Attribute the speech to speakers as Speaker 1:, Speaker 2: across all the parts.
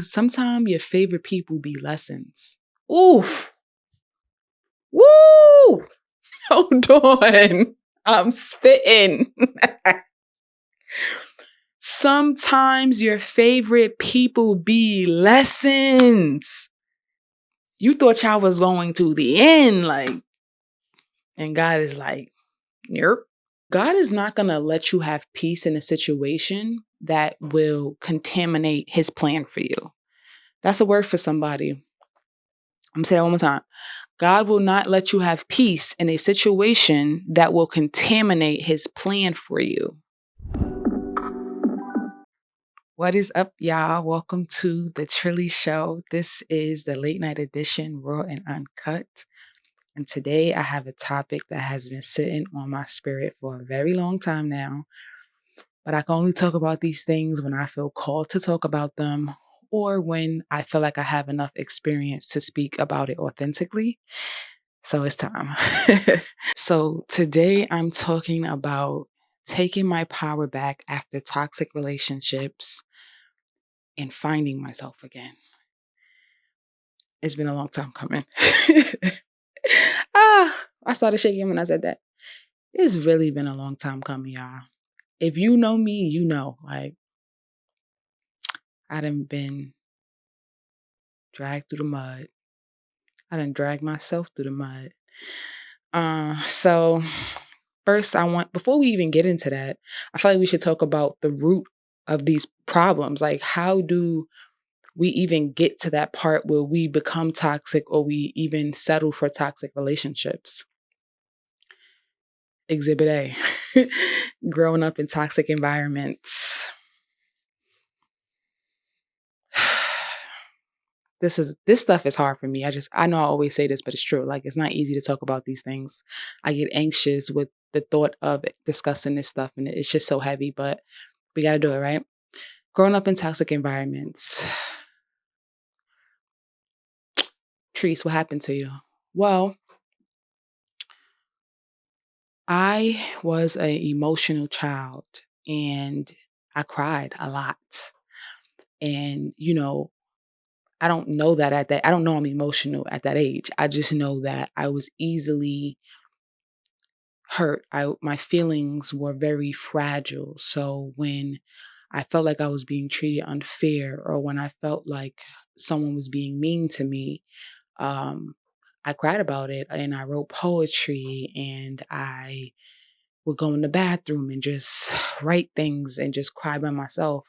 Speaker 1: Sometimes your favorite people be lessons. Oof. Woo! Hold on. I'm spitting. Sometimes your favorite people be lessons. You thought y'all was going to the end, and God is like, yerp. God is not going to let you have peace in a situation that will contaminate his plan for you. That's a word for somebody. I'm going to say that one more time. God will not let you have peace in a situation that will contaminate his plan for you. What is up, y'all? Welcome to the Trilly Show. This is the late night edition, raw and uncut. And today I have a topic that has been sitting on my spirit for a very long time now. But I can only talk about these things when I feel called to talk about them or when I feel like I have enough experience to speak about it authentically. So it's time. So today I'm talking about taking my power back after toxic relationships and finding myself again. It's been a long time coming. I started shaking when I said that. It's really been a long time coming, y'all. If you know me, you know, I done been dragged through the mud. I done dragged myself through the mud. So first before we even get into that, I feel like we should talk about the root of these problems. Like, how do we even get to that part where we become toxic or we even settle for toxic relationships? Exhibit A, growing up in toxic environments. This stuff is hard for me. I know I always say this, but it's true. Like, it's not easy to talk about these things. I get anxious with the thought of discussing this stuff, and it's just so heavy, but we got to do it, right? Growing up in toxic environments. Trece, what happened to you? Well, I was an emotional child and I cried a lot. And, I don't know that I don't know I'm emotional at that age. I just know that I was easily hurt. My feelings were very fragile. So when I felt like I was being treated unfair or when I felt like someone was being mean to me, I cried about it and I wrote poetry and I would go in the bathroom and just write things and just cry by myself.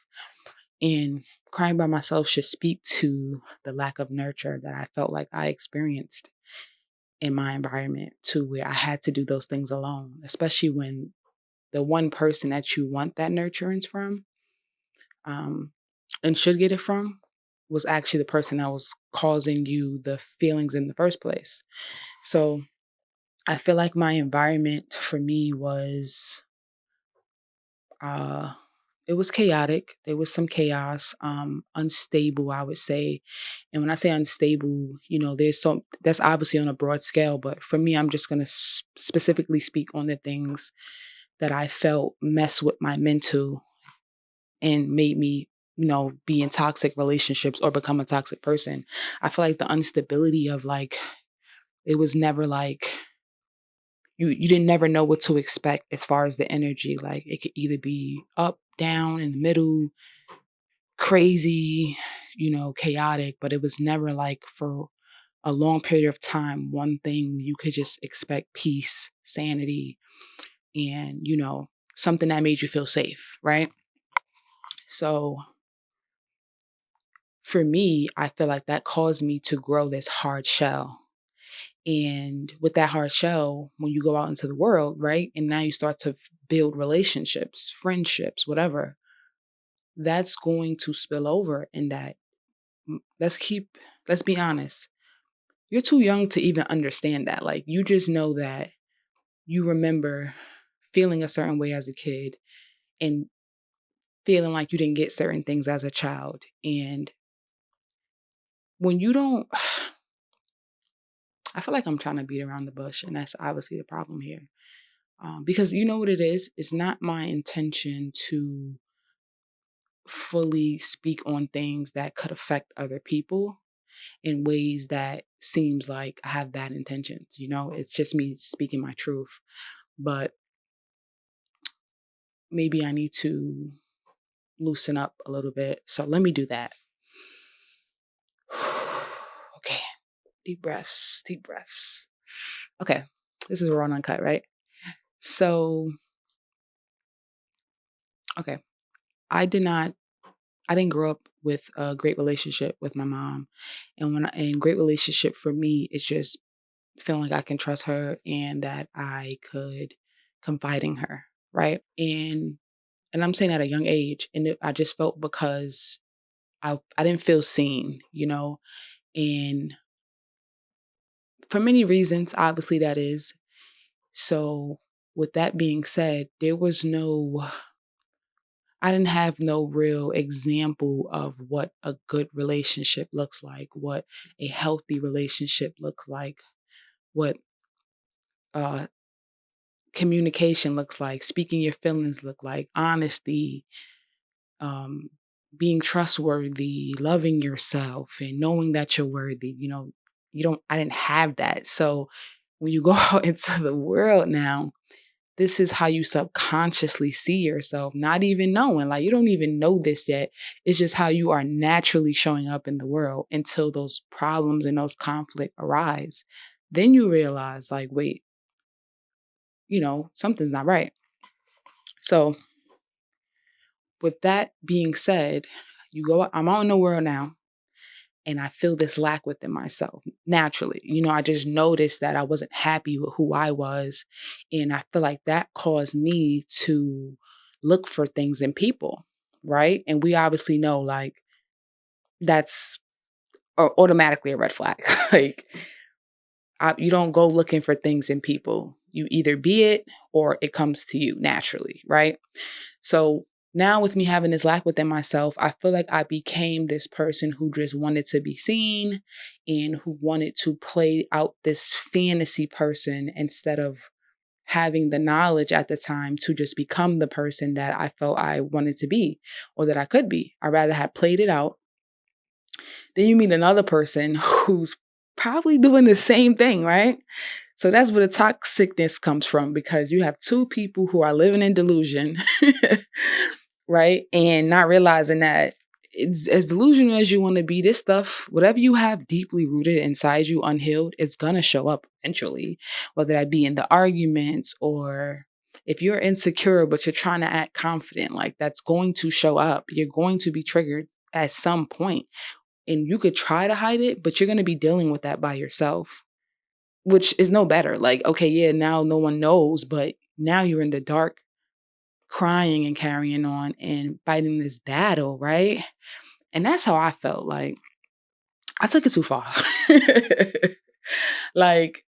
Speaker 1: And crying by myself should speak to the lack of nurture that I felt like I experienced in my environment, to where I had to do those things alone, especially when the one person that you want that nurturance from and should get it from was actually the person that was causing you the feelings in the first place. So I feel like my environment for me was it was chaotic. There was some chaos, unstable, I would say. And when I say unstable, that's obviously on a broad scale, but for me, I'm just going to specifically speak on the things that I felt mess with my mental and made me, be in toxic relationships or become a toxic person. I feel like the instability of it was never you didn't never know what to expect as far as the energy. Like, it could either be up, down, in the middle, crazy, chaotic, but it was never for a long period of time, one thing you could just expect peace, sanity, and, something that made you feel safe, right? So for me, I feel like that caused me to grow this hard shell. And with that hard shell, when you go out into the world, right? And now you start to build relationships, friendships, whatever, that's going to spill over in that. Let's be honest. You're too young to even understand that. Like, you just know that you remember feeling a certain way as a kid and feeling like you didn't get certain things as a child. And when you don't, I feel like I'm trying to beat around the bush, and that's obviously the problem here. Because you know what it is? It's not my intention to fully speak on things that could affect other people in ways that seems like I have bad intentions, It's just me speaking my truth. But maybe I need to loosen up a little bit. So let me do that. Okay. Deep breaths, deep breaths. Okay. This is raw and uncut, right? So, okay. I didn't grow up with a great relationship with my mom. And great relationship for me is just feeling like I can trust her and that I could confide in her, right? And I'm saying at a young age, and I just felt because I didn't feel seen, and for many reasons, obviously that is. So with that being said, I didn't have no real example of what a good relationship looks like, what a healthy relationship looks like, what uh, communication looks like, speaking your feelings look like, honesty, um, being trustworthy, loving yourself, and knowing that you're worthy. I didn't have that. So when you go out into the world now, this is how you subconsciously see yourself, not even knowing. Like, you don't even know this yet. It's just how you are naturally showing up in the world until those problems and those conflict arise. Then you realize, like, wait, something's not right. So, with that being said, I'm out in the world now, and I feel this lack within myself naturally. I just noticed that I wasn't happy with who I was. And I feel like that caused me to look for things in people. Right. And we obviously know, like, that's automatically a red flag. Like, you don't go looking for things in people. You either be it or it comes to you naturally. Right. So now with me having this lack within myself, I feel like I became this person who just wanted to be seen and who wanted to play out this fantasy person instead of having the knowledge at the time to just become the person that I felt I wanted to be or that I could be. I rather had played it out. Then you meet another person who's probably doing the same thing, right? So that's where the toxicness comes from, because you have two people who are living in delusion, right? And not realizing that it's as delusional as you want to be, this stuff, whatever you have deeply rooted inside you, unhealed, it's going to show up eventually, whether that be in the arguments or if you're insecure, but you're trying to act confident, like, that's going to show up. You're going to be triggered at some point, and you could try to hide it, but you're going to be dealing with that by yourself, which is no better. Like, okay, yeah, now no one knows, but now you're in the dark crying and carrying on and fighting this battle, right? And that's how I felt. Like, I took it too far. Like,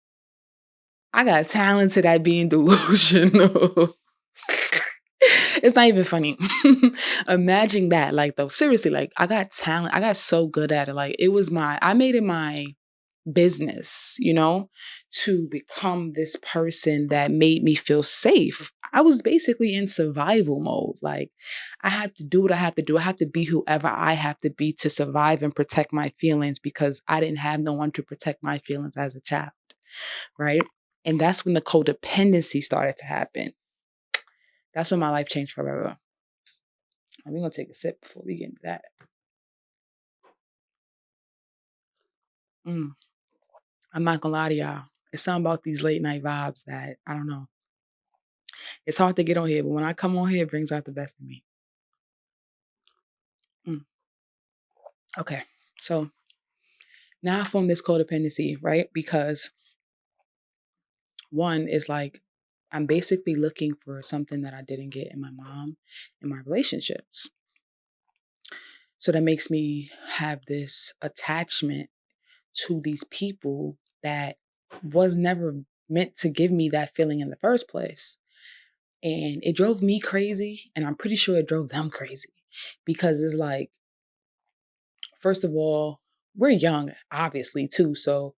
Speaker 1: I got talented at being delusional. It's not even funny. Imagine that. Like, though, seriously, like, I got talent. I got so good at it. Like, I made it my business, to become this person that made me feel safe. I was basically in survival mode. Like, I have to do what I have to do. I have to be whoever I have to be to survive and protect my feelings, because I didn't have no one to protect my feelings as a child, right? And that's when the codependency started to happen. That's when my life changed forever. And we're going to take a sip before we get into that. I'm not going to lie to y'all. It's something about these late night vibes that, I don't know. It's hard to get on here, but when I come on here, it brings out the best in me. Okay, so now I form this codependency, right? Because one is like, I'm basically looking for something that I didn't get in my mom and my relationships. So that makes me have this attachment to these people that was never meant to give me that feeling in the first place. And it drove me crazy, and I'm pretty sure it drove them crazy, because it's like, first of all, we're young, obviously, too. So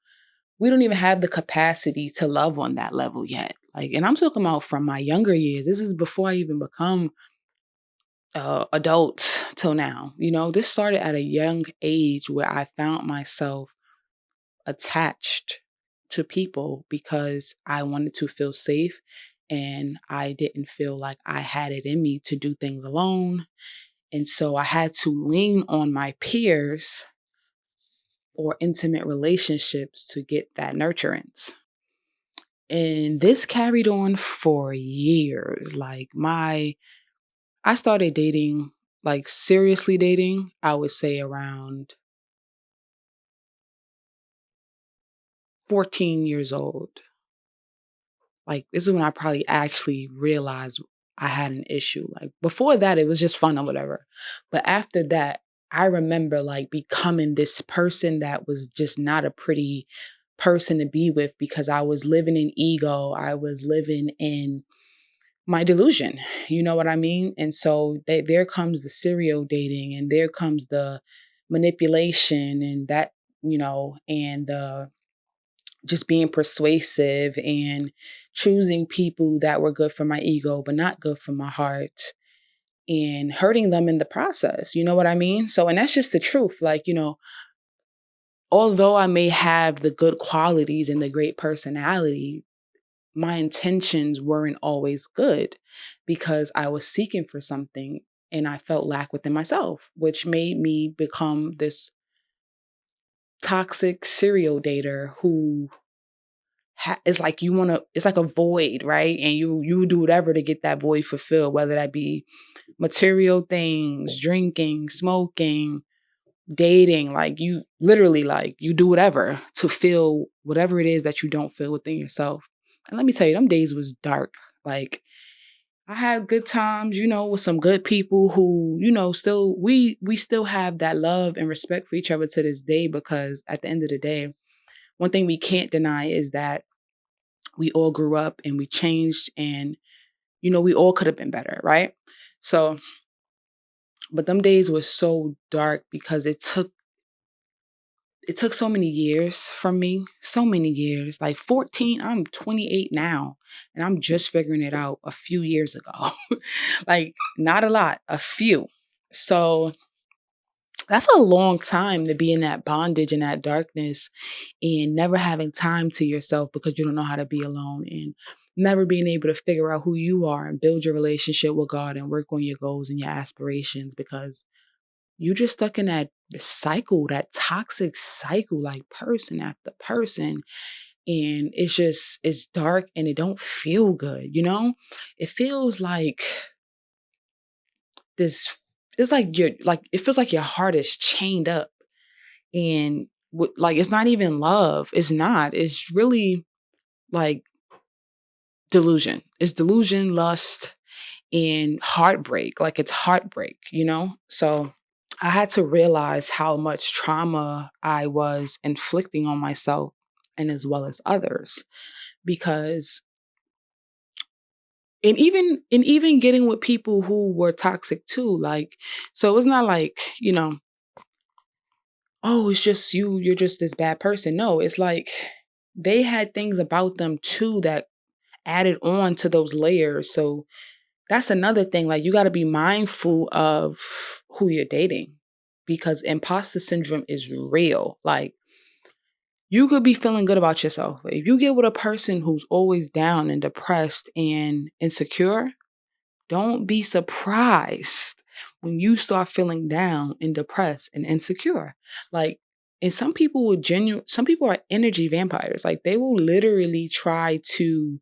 Speaker 1: we don't even have the capacity to love on that level yet. Like, and I'm talking about from my younger years. This is before I even become adult till now. This started at a young age where I found myself attached to people because I wanted to feel safe and I didn't feel like I had it in me to do things alone. And so I had to lean on my peers or intimate relationships to get that nurturance. And this carried on for years. I started dating, like seriously dating, I would say around 14 years old. Like, this is when I probably actually realized I had an issue. Like, before that, it was just fun or whatever. But after that, I remember like becoming this person that was just not a pretty person to be with because I was living in ego. I was living in my delusion. You know what I mean? And so there comes the serial dating and there comes the manipulation and that, and the just being persuasive and choosing people that were good for my ego, but not good for my heart and hurting them in the process. You know what I mean? So, and that's just the truth. Like, although I may have the good qualities and the great personality, my intentions weren't always good because I was seeking for something and I felt lack within myself, which made me become this toxic serial dater who it's like it's like a void, right? And you do whatever to get that void fulfilled, whether that be material things, drinking, smoking, dating, like you literally like you do whatever to feel whatever it is that you don't feel within yourself. And let me tell you, them days was dark. Like, I had good times, with some good people who, still we still have that love and respect for each other to this day because at the end of the day, one thing we can't deny is that we all grew up and we changed and we all could have been better, right? So, but them days was so dark because it took so many years from me, so many years. Like 14, I'm 28 now, and I'm just figuring it out a few years ago. Like, not a lot, a few. So, that's a long time to be in that bondage and that darkness and never having time to yourself because you don't know how to be alone and never being able to figure out who you are and build your relationship with God and work on your goals and your aspirations because you just stuck in that cycle, that toxic cycle, like person after person. And it's dark and it don't feel good, It feels like this, it's like it feels like your heart is chained up and like it's not even love. It's not. It's really like delusion. It's delusion, lust, and heartbreak. Like it's heartbreak. So I had to realize how much trauma I was inflicting on myself and as well as others. Because and even getting with people who were toxic too. Like, so it's not like, oh, it's just you're just this bad person. No, it's like they had things about them too that added on to those layers. So that's another thing. Like, you got to be mindful of who you're dating because imposter syndrome is real. Like, you could be feeling good about yourself. But if you get with a person who's always down and depressed and insecure, don't be surprised when you start feeling down and depressed and insecure. Like, and some people are energy vampires. Like, they will literally try to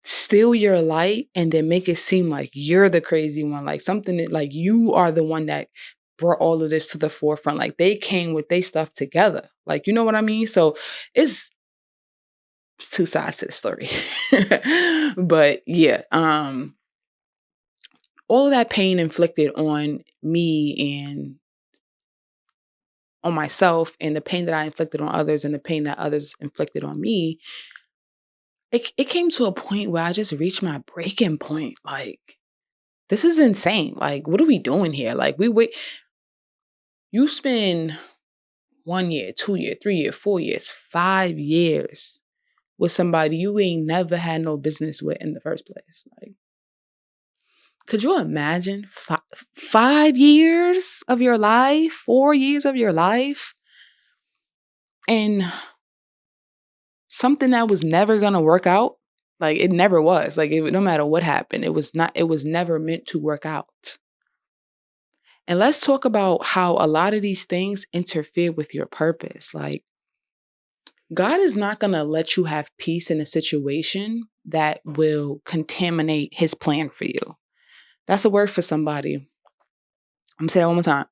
Speaker 1: steal your light and then make it seem like you're the crazy one, like something that like you are the one that brought all of this to the forefront. Like, they came with their stuff together. Like, you know what I mean? So it's two sides to the story. But yeah, all of that pain inflicted on me and on myself and the pain that I inflicted on others and the pain that others inflicted on me, it came to a point where I just reached my breaking point. Like, this is insane. Like, what are we doing here? Like, we wait. You spend 1 year, 2 year, 3 year, 4 years, 5 years with somebody you ain't never had no business with in the first place. Like, Could you imagine 5 years of your life, 4 years of your life, and something that was never gonna work out? Like, it never was. Like, no matter what happened, it was never meant to work out. And let's talk about how a lot of these things interfere with your purpose. Like, God is not gonna let you have peace in a situation that will contaminate his plan for you. That's a word for somebody. I'm gonna say that one more time.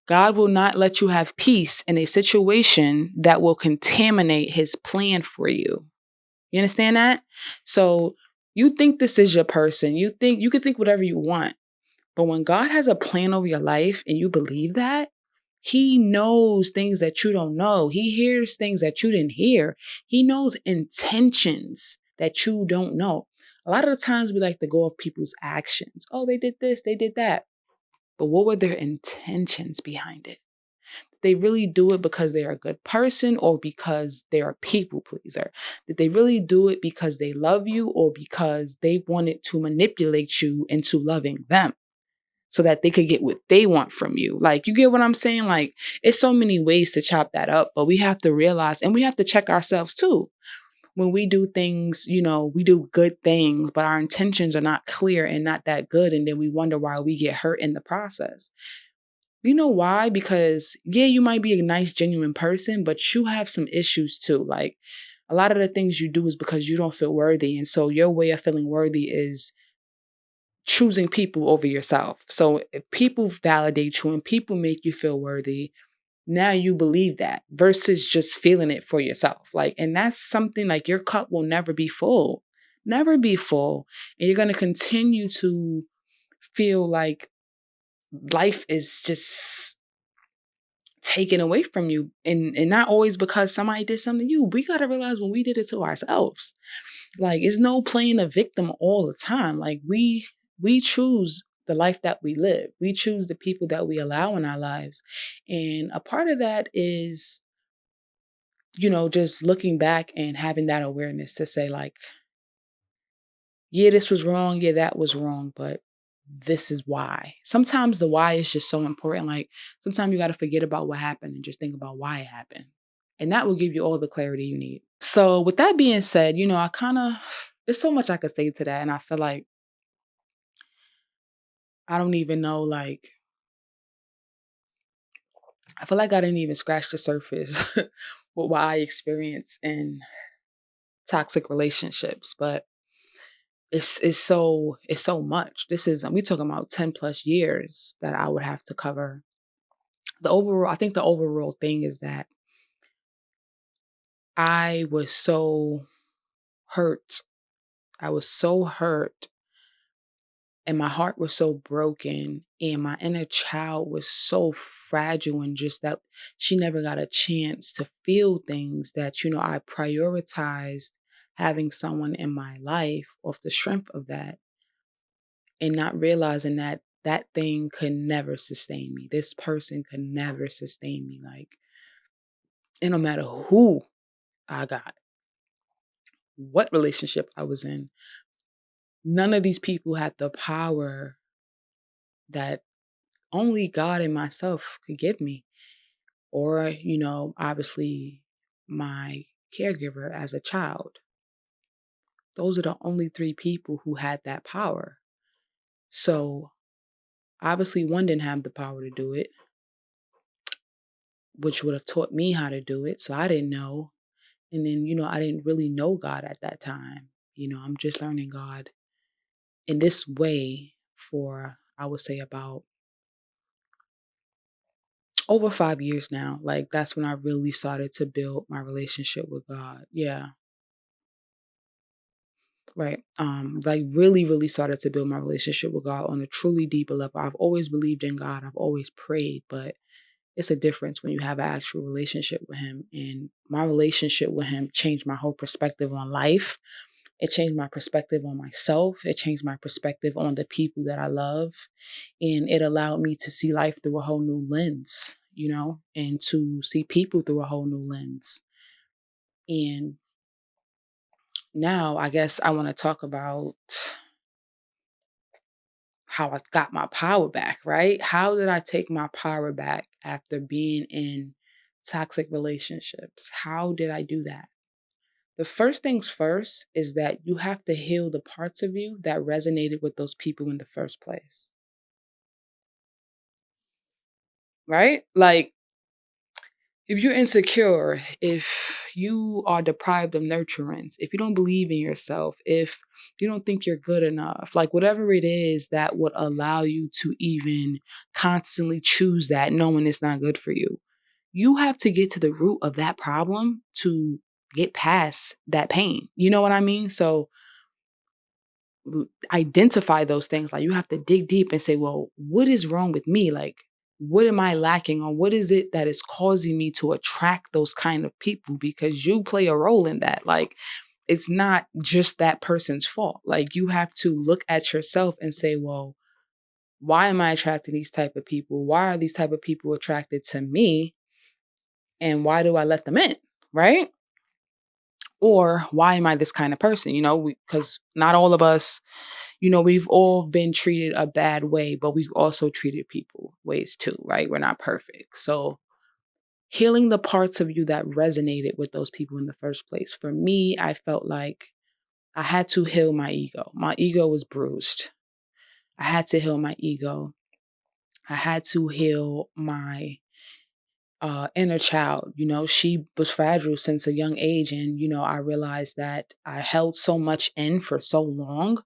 Speaker 1: God will not let you have peace in a situation that will contaminate his plan for you. You understand that? So you think this is your person. You can think whatever you want. But when God has a plan over your life and you believe that, he knows things that you don't know. He hears things that you didn't hear. He knows intentions that you don't know. A lot of the times we like to go off people's actions. Oh, they did this, they did that. But what were their intentions behind it? They really do it because they're a good person or because they're a people pleaser? Did they really do it because they love you or because they wanted to manipulate you into loving them so that they could get what they want from you? Like, you get what I'm saying? Like, it's so many ways to chop that up, but we have to realize and we have to check ourselves too. When we do things, we do good things, but our intentions are not clear and not that good. And then we wonder why we get hurt in the process. You know why? Because, yeah, you might be a nice, genuine person, but you have some issues too. Like, a lot of the things you do is because you don't feel worthy. And so your way of feeling worthy is choosing people over yourself. So if people validate you and people make you feel worthy, now you believe that versus just feeling it for yourself. Like, and that's something like your cup will never be full, never be full. And you're going to continue to feel like life is just taken away from you, and not always because somebody did something to you. We got to realize when we did it to ourselves. Like, it's no playing a victim all the time. Like, we choose the life that we live. We choose the people that we allow in our lives. And a part of that is, just looking back and having that awareness to say, like, yeah, this was wrong, yeah, that was wrong, but this is why. Sometimes the why is just so important. Like, sometimes you got to forget about what happened and just think about why it happened. And that will give you all the clarity you need. So, with that being said, there's so much I could say to that. And I feel like I don't even know, like, I feel like I didn't even scratch the surface with what I experience in toxic relationships. But it's so much. We talking about 10 plus years that I would have to cover. I think the overall thing is that I was so hurt. I was so hurt and my heart was so broken and my inner child was so fragile, and just that she never got a chance to feel things that, I prioritized having someone in my life off the strength of that, and not realizing that that thing could never sustain me. This person could never sustain me. Like, and no matter who I got, what relationship I was in, none of these people had the power that only God and myself could give me. Or, obviously my caregiver as a child. Those are the only three people who had that power. So obviously one didn't have the power to do it, which would have taught me how to do it. So I didn't know. And then, I didn't really know God at that time. I'm just learning God in this way for, I would say, about over 5 years now. Like, that's when I really started to build my relationship with God. Yeah. Right. Like, really, really started to build my relationship with God on a truly deeper level. I've always believed in God. I've always prayed, but it's a difference when you have an actual relationship with him. And my relationship with him changed my whole perspective on life. It changed my perspective on myself. It changed my perspective on the people that I love. And it allowed me to see life through a whole new lens, and to see people through a whole new lens. And now I guess I want to talk about how I got my power back, right? How did I take my power back after being in toxic relationships? How did I do that? The first things first is that you have to heal the parts of you that resonated with those people in the first place, right? Like, if you're insecure, if you are deprived of nurturance, if you don't believe in yourself, if you don't think you're good enough, like whatever it is that would allow you to even constantly choose that knowing it's not good for you, you have to get to the root of that problem to get past that pain. You know what I mean? So identify those things. Like you have to dig deep and say, well, what is wrong with me? Like, what am I lacking on? What is it that is causing me to attract those kind of people? Because you play a role in that. Like, it's not just that person's fault. Like, you have to look at yourself and say, well, why am I attracting these type of people? Why are these type of people attracted to me? And why do I let them in? Right? Or why am I this kind of person? Because not all of us, we've all been treated a bad way, but we've also treated people ways too, right? We're not perfect. So healing the parts of you that resonated with those people in the first place. For me, I felt like I had to heal my ego. My ego was bruised. I had to heal my ego. I had to heal my inner child. She was fragile since a young age. And, I realized that I held so much in for so long.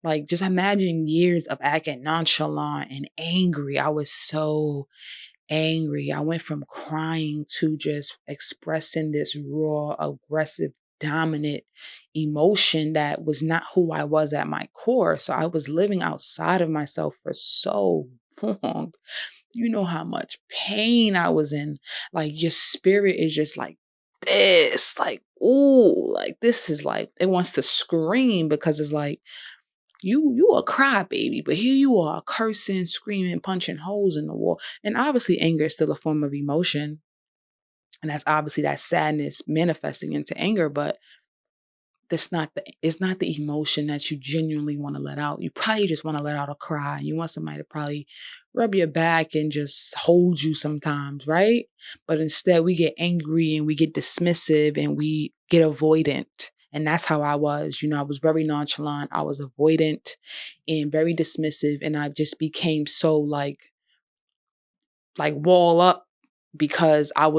Speaker 1: Like, just imagine years of acting nonchalant and angry. I was so angry. I went from crying to just expressing this raw, aggressive, dominant emotion that was not who I was at my core. So I was living outside of myself for so long. You know how much pain I was in. Like, your spirit is just like this, like, ooh, like this is like, it wants to scream because it's like, you a crybaby, but here you are cursing, screaming, punching holes in the wall. And obviously anger is still a form of emotion. And that's obviously that sadness manifesting into anger, but it's not the emotion that you genuinely want to let out. You probably just want to let out a cry. You want somebody to probably rub your back and just hold you sometimes, right? But instead we get angry and we get dismissive and we get avoidant. And that's how I was. I was very nonchalant. I was avoidant and very dismissive. And I just became so like wall up because I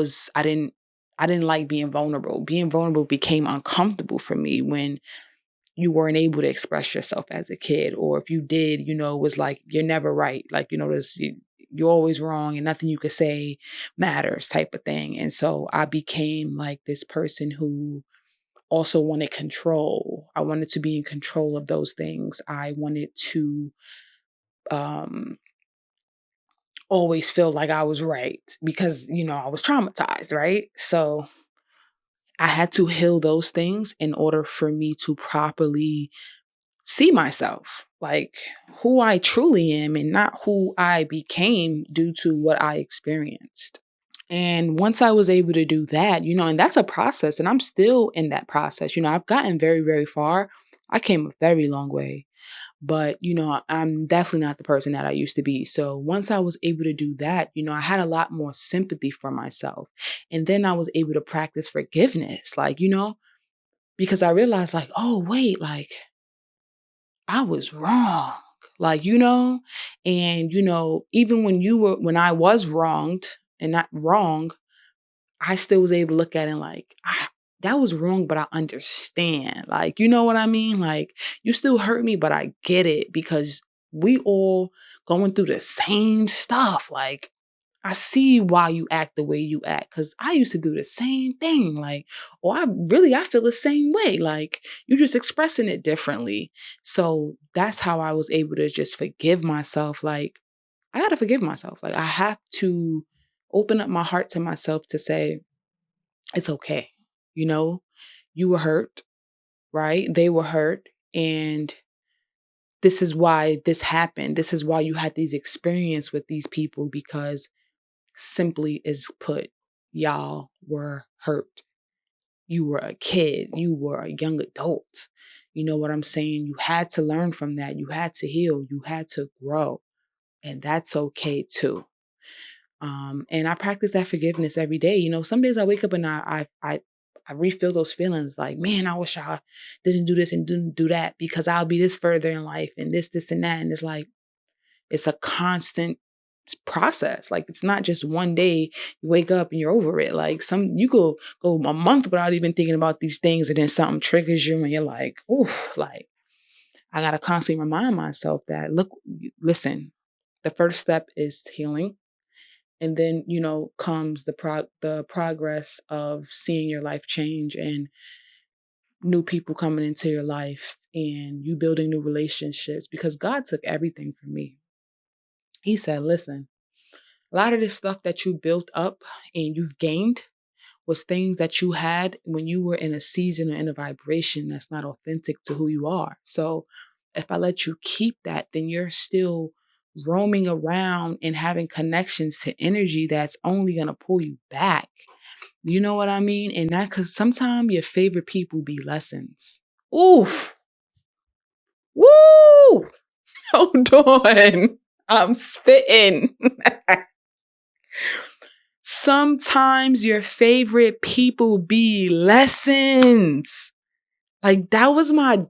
Speaker 1: didn't like being vulnerable. Being vulnerable became uncomfortable for me when you weren't able to express yourself as a kid, or if you did, it was like you're never right. Like, you're always wrong and nothing you could say matters type of thing. And so I became like this person who also wanted control. I wanted to be in control of those things. I wanted to um always feel like I was right because, I was traumatized, right? So I had to heal those things in order for me to properly see myself, like who I truly am and not who I became due to what I experienced. And once I was able to do that, and that's a process, and I'm still in that process. I've gotten very, very far. I came a very long way, but I'm definitely not the person that I used to be. So once I was able to do that, I had a lot more sympathy for myself. And then I was able to practice forgiveness, like, because I realized, like, oh, wait, like, I was wrong. Like, and even when I was wronged and not wrong, I still was able to look at it like, that was wrong, but I understand. Like, you know what I mean? Like, you still hurt me, but I get it because we all going through the same stuff. Like, I see why you act the way you act because I used to do the same thing. Like, or I feel the same way. Like, you're just expressing it differently. So that's how I was able to just forgive myself. Like, I got to forgive myself. Like, I have to open up my heart to myself to say, it's okay. You know, you were hurt, right? They were hurt. And this is why this happened. This is why you had these experience with these people because simply is put, y'all were hurt. You were a kid. You were a young adult. You know what I'm saying? You had to learn from that. You had to heal. You had to grow. And that's okay too. And I practice that forgiveness every day. Some days I wake up and I refill those feelings like, man, I wish I didn't do this and didn't do that because I'll be this further in life and this and that. And it's like, it's a constant process. Like, it's not just one day you wake up and you're over it. Like, you could go a month without even thinking about these things, and then something triggers you and you're like, oof, like, I gotta constantly remind myself that, look, listen, the first step is healing. And then, comes the progress of seeing your life change and new people coming into your life and you building new relationships, because God took everything from me. He said, listen, a lot of this stuff that you built up and you've gained was things that you had when you were in a season or in a vibration that's not authentic to who you are. So if I let you keep that, then you're still roaming around and having connections to energy that's only going to pull you back. You know what I mean? And that, because sometimes your favorite people be lessons. Oof. Woo! Hold on. I'm spitting. Sometimes your favorite people be lessons. Like, that was my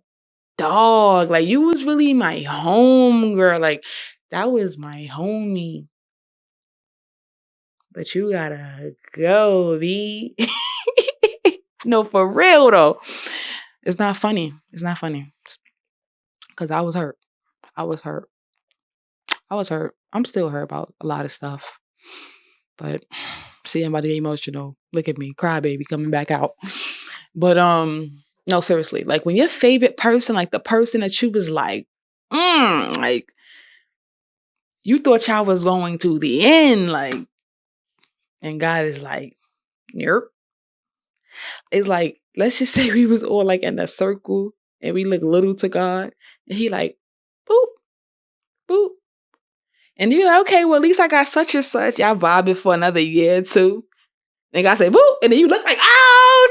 Speaker 1: dog. Like, you was really my home girl. Like, that was my homie. But you gotta go, B. No, for real though. It's not funny. It's not funny. Because I was hurt. I was hurt. I was hurt. I'm still hurt about a lot of stuff. But see, I'm about to get emotional. Look at me, crybaby coming back out. But no, seriously, like when your favorite person, like the person that you was like, like you thought y'all was going to the end, like, and God is like, yerp. It's like, let's just say we was all like in a circle and we look little to God, and he like, boop, boop. And you're like, okay, well, at least I got such and such. Y'all vibing for another year or two. And God say, boop. And then you look like, oh,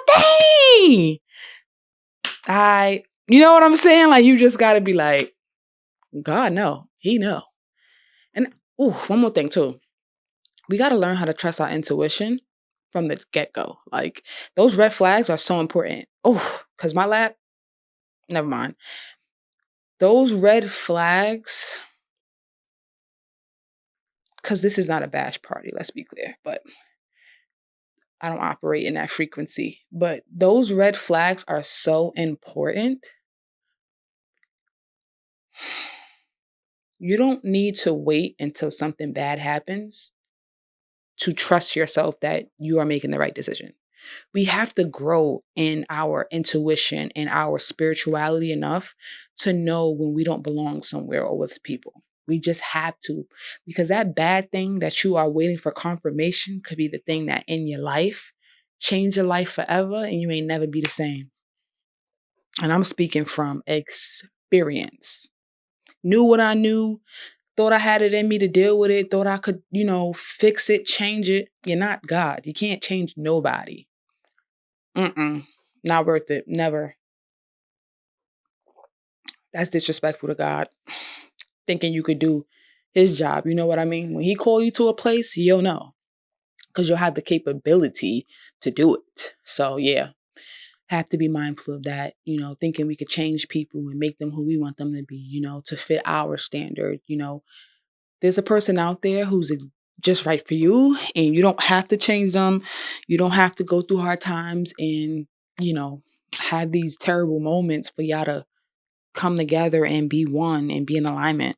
Speaker 1: nah, dang. You know what I'm saying? Like, you just got to be like, God, no. He know. And, one more thing, too. We got to learn how to trust our intuition from the get-go. Like, those red flags are so important. Because my lap, never mind. Those red flags, because this is not a bash party, let's be clear, but I don't operate in that frequency. But those red flags are so important. You don't need to wait until something bad happens to trust yourself that you are making the right decision. We have to grow in our intuition and our spirituality enough to know when we don't belong somewhere or with people. We just have to, because that bad thing that you are waiting for confirmation could be the thing that in your life change your life forever and you may never be the same. And I'm speaking from experience. Knew what I knew, thought I had it in me to deal with it, thought I could, fix it, change it. You're not God. You can't change nobody. Not worth it. Never. That's disrespectful to God. Thinking you could do his job. You know what I mean? When he call you to a place, you'll know. Because you'll have the capability to do it. So yeah. Have to be mindful of that, thinking we could change people and make them who we want them to be, to fit our standard. There's a person out there who's just right for you, and you don't have to change them. You don't have to go through hard times and, have these terrible moments for y'all to come together and be one and be in alignment.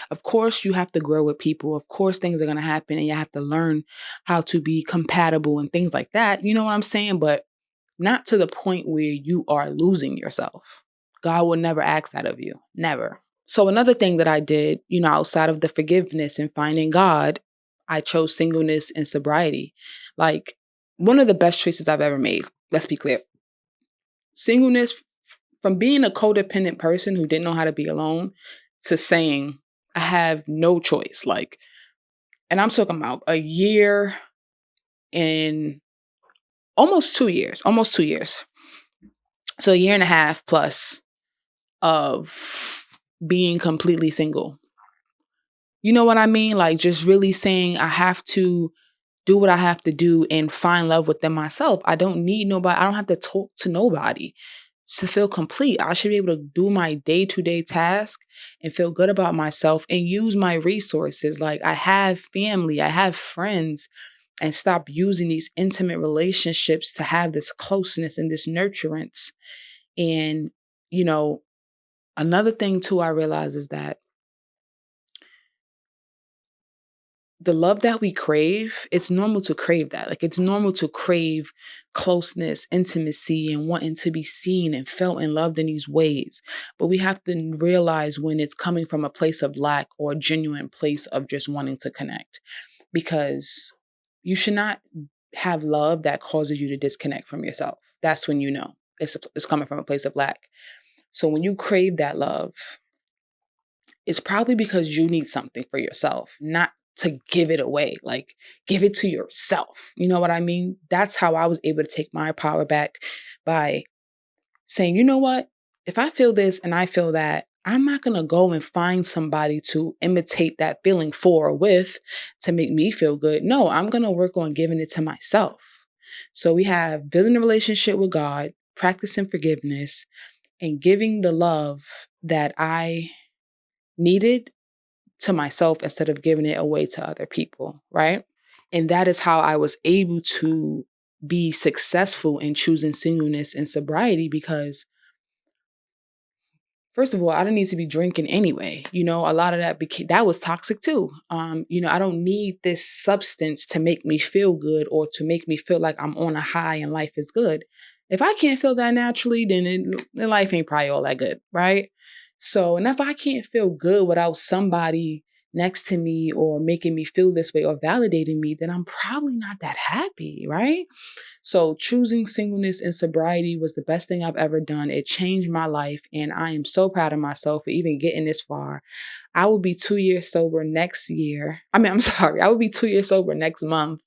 Speaker 1: Of course, you have to grow with people. Of course, things are going to happen and you have to learn how to be compatible and things like that. You know what I'm saying? But not to the point where you are losing yourself. God will never ask that of you. Never. So another thing that I did, outside of the forgiveness and finding God, I chose singleness and sobriety. Like, one of the best choices I've ever made. Let's be clear. Singleness, from being a codependent person who didn't know how to be alone to saying, I have no choice. Like, and I'm talking about a year and almost 2 years. So a year and a half plus of being completely single. You know what I mean? Like just really saying I have to do what I have to do and find love within myself. I don't need nobody. I don't have to talk to nobody to feel complete. I should be able to do my day-to-day task and feel good about myself and use my resources. Like I have family, I have friends, and stop using these intimate relationships to have this closeness and this nurturance. And, you know, another thing too I realize is that the love that we crave, it's normal to crave that. Like it's normal to crave closeness, intimacy, and wanting to be seen and felt and loved in these ways. But we have to realize when it's coming from a place of lack or a genuine place of just wanting to connect. Because you should not have love that causes you to disconnect from yourself. That's when you know it's coming from a place of lack. So when you crave that love, it's probably because you need something for yourself, not to give it away. Like, give it to yourself. You know what I mean? That's how I was able to take my power back by saying, you know what? If I feel this and I feel that, I'm not going to go and find somebody to imitate that feeling for or with to make me feel good. No, I'm going to work on giving it to myself. So we have building a relationship with God, practicing forgiveness, and giving the love that I needed to myself instead of giving it away to other people, right? And that is how I was able to be successful in choosing singleness and sobriety because first of all, I didn't need to be drinking anyway. You know, a lot of that was toxic too. I don't need this substance to make me feel good or to make me feel like I'm on a high and life is good. If I can't feel that naturally, then life ain't probably all that good, right? So, and if I can't feel good without somebody next to me or making me feel this way or validating me, then I'm probably not that happy, right? So choosing singleness and sobriety was the best thing I've ever done. It changed my life, and I am so proud of myself for even getting this far. I will be 2 years sober next year. I'm sorry. I will be 2 years sober next month.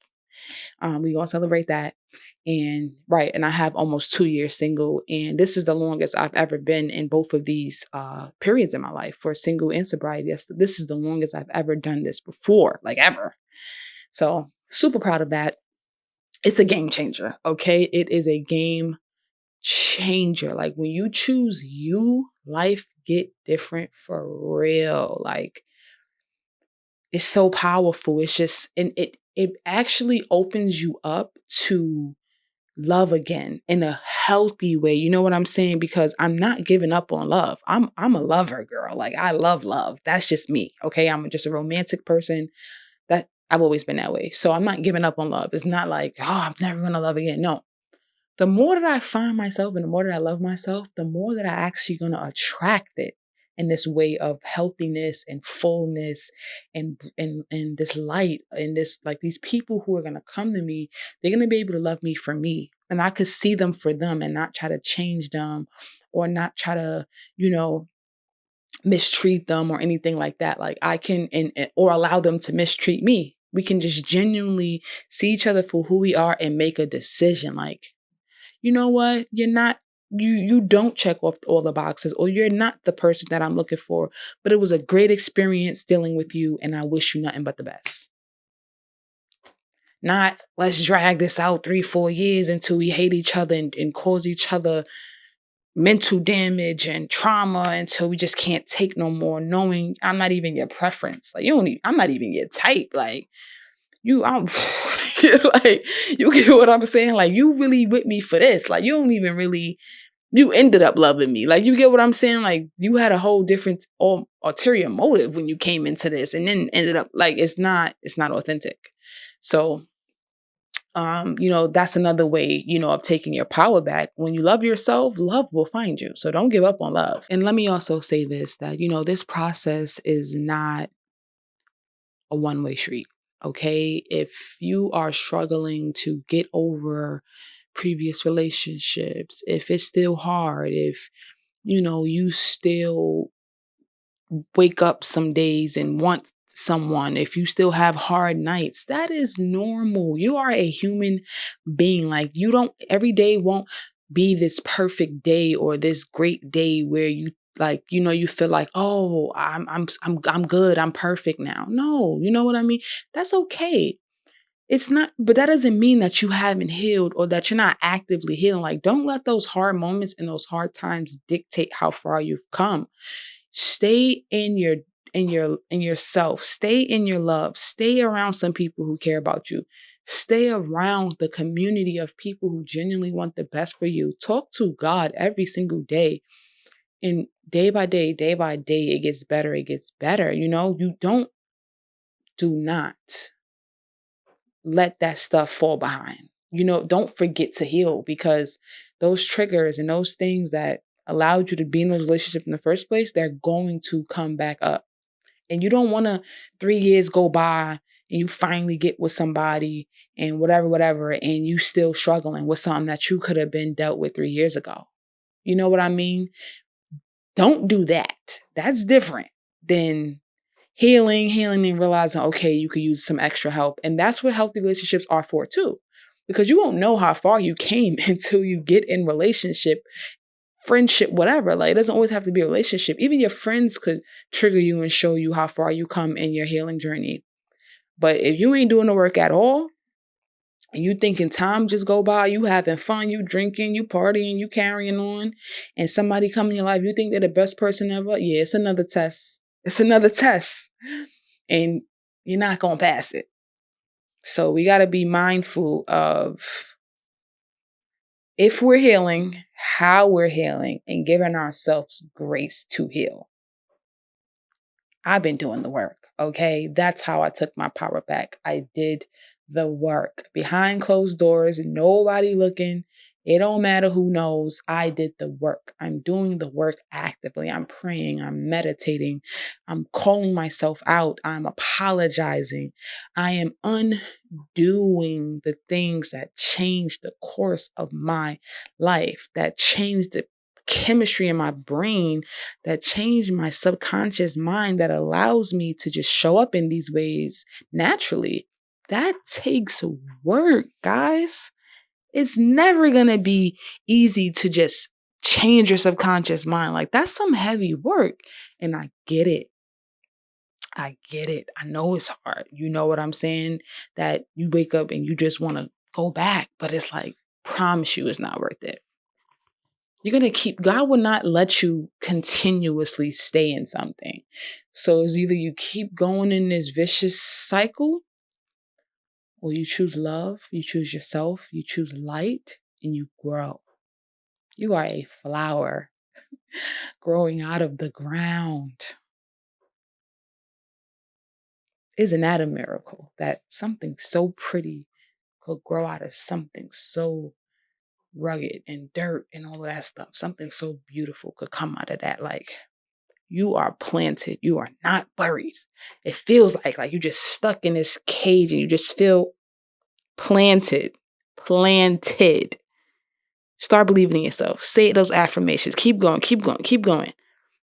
Speaker 1: We're going to celebrate that. And I have almost 2 years single. And this is the longest I've ever been in both of these periods in my life for single and sobriety. This is the longest I've ever done this before, like ever. So super proud of that. It's a game changer, okay? It is a game changer. Like when you choose you, life get different for real. Like it's so powerful. It's just and it actually opens you up to love again in a healthy way. You know what I'm saying? Because I'm not giving up on love. I'm a lover girl. Like I love love. That's just me. Okay. I'm just a romantic person. That I've always been that way. So I'm not giving up on love. It's not like, oh, I'm never gonna love again. No. The more that I find myself and the more that I love myself, the more that I actually gonna attract it in this way of healthiness and fullness and this light and this like these people who are gonna come to me, they're gonna be able to love me for me. And I could see them for them and not try to change them or not try to, you know, mistreat them or anything like that. Like I can or allow them to mistreat me. We can just genuinely see each other for who we are and make a decision. Like, you know what? You're not you don't check off all the boxes or you're not the person that I'm looking for, but it was a great experience dealing with you and I wish you nothing but the best. Not let's drag this out 3-4 years until we hate each other and cause each other mental damage and trauma until we just can't take no more, knowing I'm not even your preference. Like I'm not even your type. Like I'm like you get what I'm saying? Like you really with me for this. Like you don't even really you ended up loving me. Like you get what I'm saying? Like you had a whole different ulterior motive when you came into this and then ended up like it's not authentic. So that's another way, of taking your power back. When you love yourself, love will find you. So don't give up on love. And let me also say this that, this process is not a one-way street. Okay. If you are struggling to get over previous relationships, if it's still hard, if, you still wake up some days and want someone, if you still have hard nights, that is normal. You are a human being. Like you don't every day won't be this perfect day or this great day where you like, you feel like, oh, I'm good, I'm perfect now. No, you know what I mean? That's okay. It's not, but that doesn't mean that you haven't healed or that you're not actively healing. Like, don't let those hard moments and those hard times dictate how far you've come. Stay in yourself. Stay in your love. Stay around some people who care about you. Stay around the community of people who genuinely want the best for you. Talk to God every single day. And day by day, it gets better. It gets better. Do not let that stuff fall behind. Don't forget to heal, because those triggers and those things that allowed you to be in a relationship in the first place, they're going to come back up. And you don't want to 3 years go by and you finally get with somebody and whatever, and you still struggling with something that you could have been dealt with 3 years ago. You know what I mean? Don't do that. That's different than healing and realizing, okay, you could use some extra help. And that's what healthy relationships are for too. Because you won't know how far you came until you get in relationship, friendship, whatever. Like, it doesn't always have to be a relationship. Even your friends could trigger you and show you how far you come in your healing journey. But if you ain't doing the work at all, and you thinking time just go by, you having fun, you drinking, you partying, you carrying on, and somebody come in your life, you think they're the best person ever, yeah, it's another test. It's another test. And you're not going to pass it. So we got to be mindful of if we're healing, how we're healing, and giving ourselves grace to heal. I've been doing the work, okay? That's how I took my power back. I did the work behind closed doors, nobody looking. It don't matter who knows. I did the work. I'm doing the work actively. I'm praying. I'm meditating. I'm calling myself out. I'm apologizing. I am undoing the things that changed the course of my life, that changed the chemistry in my brain, that changed my subconscious mind, that allows me to just show up in these ways naturally. That takes work, guys. It's never going to be easy to just change your subconscious mind. Like, that's some heavy work. And I get it. I get it. I know it's hard. You know what I'm saying? That you wake up and you just want to go back, but it's like, promise you it's not worth it. You're going to God will not let you continuously stay in something. So it's either you keep going in this vicious cycle, or you choose love, you choose yourself, you choose light, and you grow. You are a flower growing out of the ground. Isn't that a miracle that something so pretty could grow out of something so rugged and dirt and all of that stuff? Something so beautiful could come out of that. Like, you are planted. You are not buried. It feels like you just stuck in this cage and you just feel planted. Planted. Start believing in yourself. Say those affirmations. Keep going, keep going, keep going.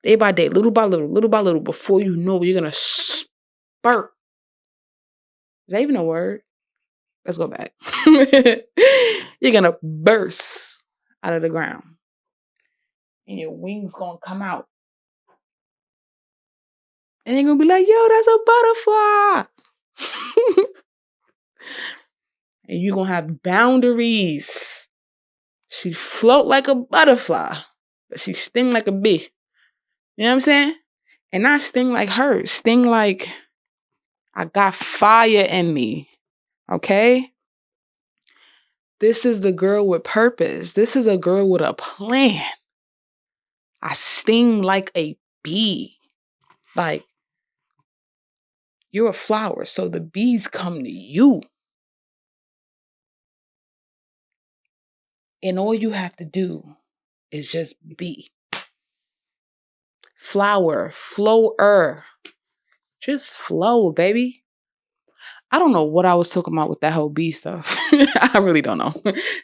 Speaker 1: Day by day, little by little, before you know it, you're going to spurt. Is that even a word? Let's go back. You're going to burst out of the ground. And your wings going to come out. And they're going to be like, yo, that's a butterfly. And you're going to have boundaries. She float like a butterfly, but she sting like a bee. You know what I'm saying? And not sting like her. Sting like, I got fire in me. Okay? This is the girl with purpose. This is a girl with a plan. I sting like a bee. Like, you're a flower, so the bees come to you. And all you have to do is just be. Flower, flower. Just flow, baby. I don't know what I was talking about with that whole bee stuff. I really don't know.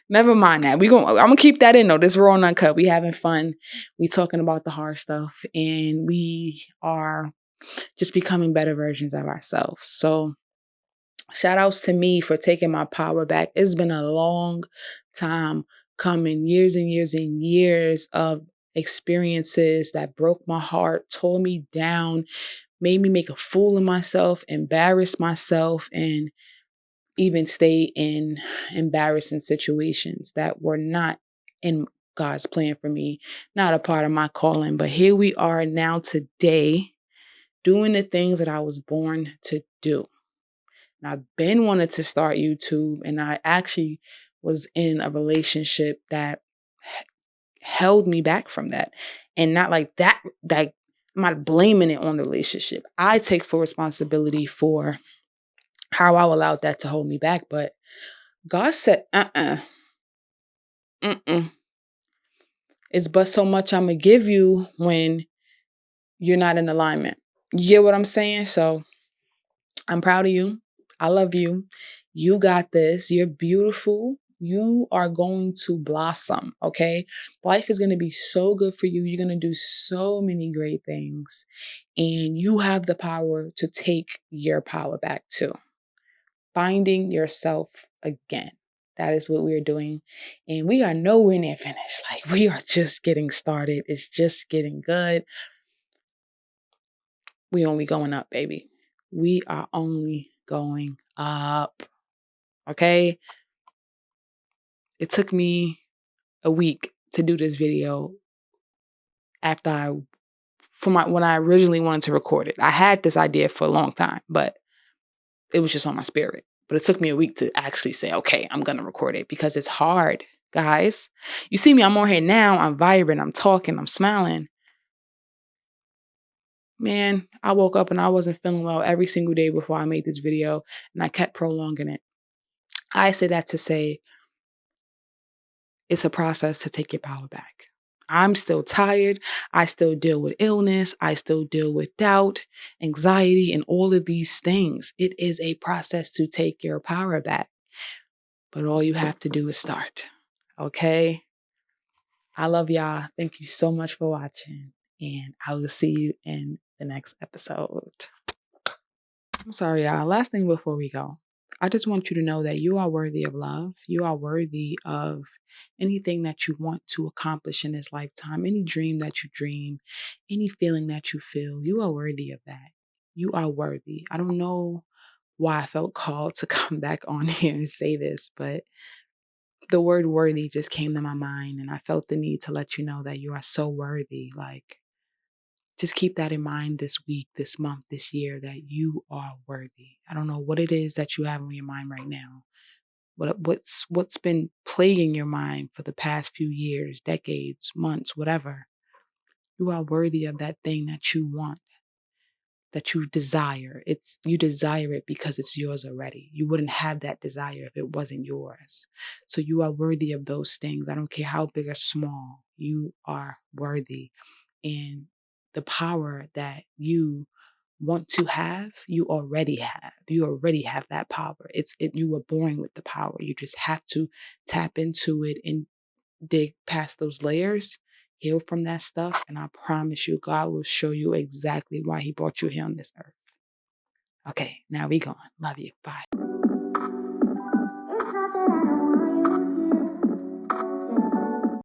Speaker 1: Never mind that. I'm gonna keep that in though. This Raw and Uncut. We having fun. We talking about the hard stuff, and we are just becoming better versions of ourselves. So shout outs to me for taking my power back. It's been a long time overcoming years and years and years of experiences that broke my heart, tore me down, made me make a fool of myself, embarrass myself, and even stay in embarrassing situations that were not in God's plan for me, not a part of my calling. But here we are now today doing the things that I was born to do. And I've been wanting to start YouTube, and I actually was in a relationship that held me back from that. And not like that, like I'm not blaming it on the relationship. I take full responsibility for how I allowed that to hold me back. But God said, mm-mm. It's but so much I'm going to give you when you're not in alignment. You get what I'm saying? So I'm proud of you. I love you. You got this. You're beautiful. You are going to blossom, okay? Life is going to be so good for you. You're going to do so many great things. And you have the power to take your power back too. Finding yourself again. That is what we're doing. And we are nowhere near finished. Like, we are just getting started. It's just getting good. We only going up, baby. We are only going up. Okay? It took me a week to do this video after when I originally wanted to record it. I had this idea for a long time, but it was just on my spirit. But it took me a week to actually say, okay, I'm going to record it because it's hard, guys. You see me, I'm on here now. I'm vibrant. I'm talking. I'm smiling. Man, I woke up and I wasn't feeling well every single day before I made this video, and I kept prolonging it. I say that to say it's a process to take your power back. I'm still tired. I still deal with illness. I still deal with doubt, anxiety, and all of these things. It is a process to take your power back. But all you have to do is start. Okay? I love y'all. Thank you so much for watching. And I will see you in the next episode. I'm sorry, y'all. Last thing before we go. I just want you to know that you are worthy of love. You are worthy of anything that you want to accomplish in this lifetime, any dream that you dream, any feeling that you feel. You are worthy of that. You are worthy. I don't know why I felt called to come back on here and say this, but the word worthy just came to my mind, and I felt the need to let you know that you are so worthy. Like, just keep that in mind this week, this month, this year, that you are worthy. I don't know what it is that you have on your mind right now. What's been plaguing your mind for the past few years, decades, months, whatever. You are worthy of that thing that you want, that you desire. You desire it because it's yours already. You wouldn't have that desire if it wasn't yours. So you are worthy of those things. I don't care how big or small. You are worthy. And the power that you want to have, you already have. You already have that power. You were born with the power. You just have to tap into it and dig past those layers, heal from that stuff, and I promise you, God will show you exactly why He brought you here on this earth. Okay, now we going. Love you. Bye.